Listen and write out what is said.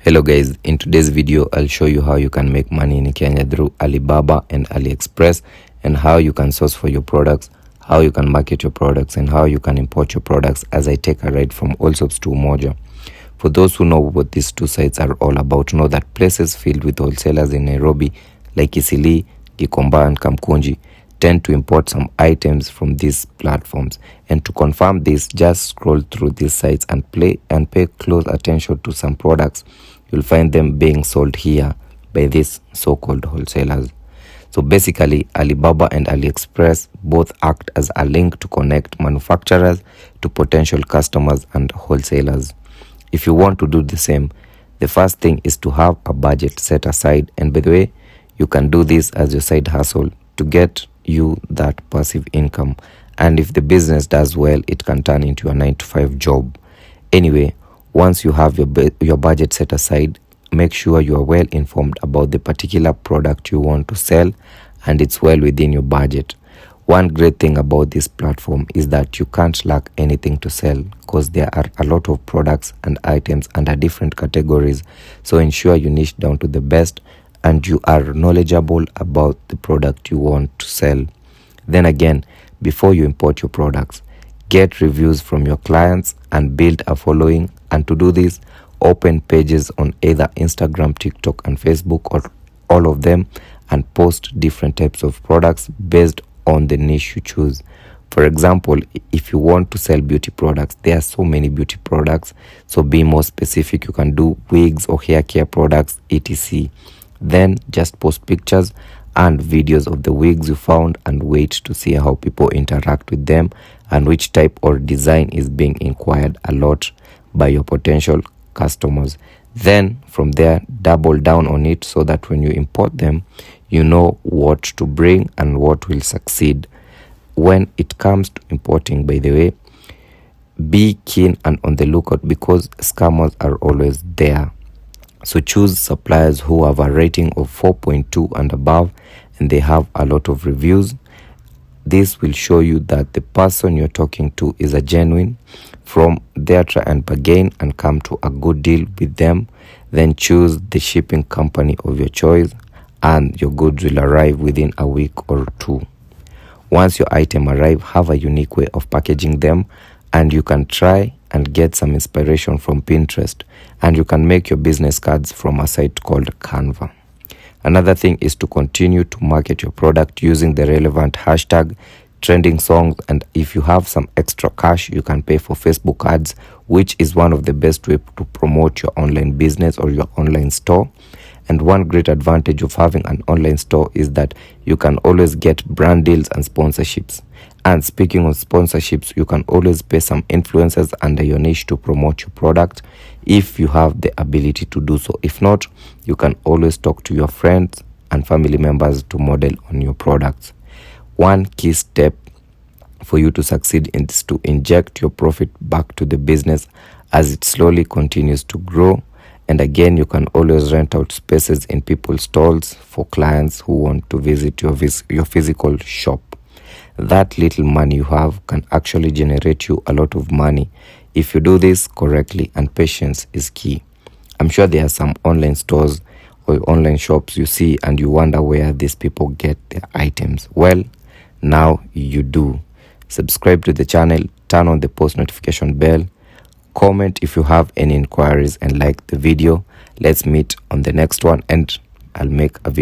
Hello guys, in today's video I'll show you how you can make money in Kenya through Alibaba and Ali Express, and how you can source for your products, how you can market your products, and how you can import your products as I take a ride from Allsops to Umoja. For those who know what these two sites are all about, know that places filled with wholesalers in Nairobi like Isili, Gikomba and Kamkunji tend to import some items from these platforms. And to confirm this, just scroll through these sites and pay close attention to some products. You'll find them being sold here by these so-called wholesalers. So basically, Alibaba and Ali Express both act as a link to connect manufacturers to potential customers and wholesalers. If you want to do the same, the first thing is to have a budget set aside. And by the way, you can do this as your side hustle to get you that passive income. And if the business does well, it can turn into a 9-to-5 job. Anyway, once you have your budget set aside, make sure you are well informed about the particular product you want to sell and it's well within your budget. One great thing about this platform is that you can't lack anything to sell because there are a lot of products and items under different categories. So ensure you niche down to the best and you are knowledgeable about the product you want to sell. Then again, before you import your products, get reviews from your clients and build a following. And to do this, open pages on either Instagram, TikTok and Facebook, or all of them, and post different types of products based on the niche you choose. For example, if you want to sell beauty products, there are so many beauty products, so be more specific. You can do wigs or hair care products, etc. Then just post pictures and videos of the wigs you found and wait to see how people interact with them and which type or design is being inquired a lot by your potential customers. Then from there, double down on it so that when you import them, you know what to bring and what will succeed. When it comes to importing, by the way, be keen and on the lookout because scammers are always there. So choose suppliers who have a rating of 4.2 and above and they have a lot of reviews. This will show you that the person you're talking to is a genuine. From there, try and bargain and come to a good deal with them. Then choose the shipping company of your choice and your goods will arrive within a week or two. Once your item arrive, have a unique way of packaging them, and you can try and get some inspiration from Pinterest, and you can make your business cards from a site called Canva. Another thing is to continue to market your product using the relevant hashtag, trending songs, and if you have some extra cash, you can pay for Facebook ads, which is one of the best ways to promote your online business or your online store. And one great advantage of having an online store is that you can always get brand deals and sponsorships. And speaking of sponsorships, you can always pay some influencers under your niche to promote your product if you have the ability to do so. If not, you can always talk to your friends and family members to model on your products. One key step for you to succeed in this to inject your profit back to the business as it slowly continues to grow. And again, you can always rent out spaces in people's stalls for clients who want to visit your physical shop. That little money you have can actually generate you a lot of money if you do this correctly, and patience is key. I'm sure there are some online stores or online shops you see and you wonder where these people get their items. Well, now you do. Subscribe to the channel, turn on the post notification bell, comment if you have any inquiries, and like the video. Let's meet on the next one and I'll make a video.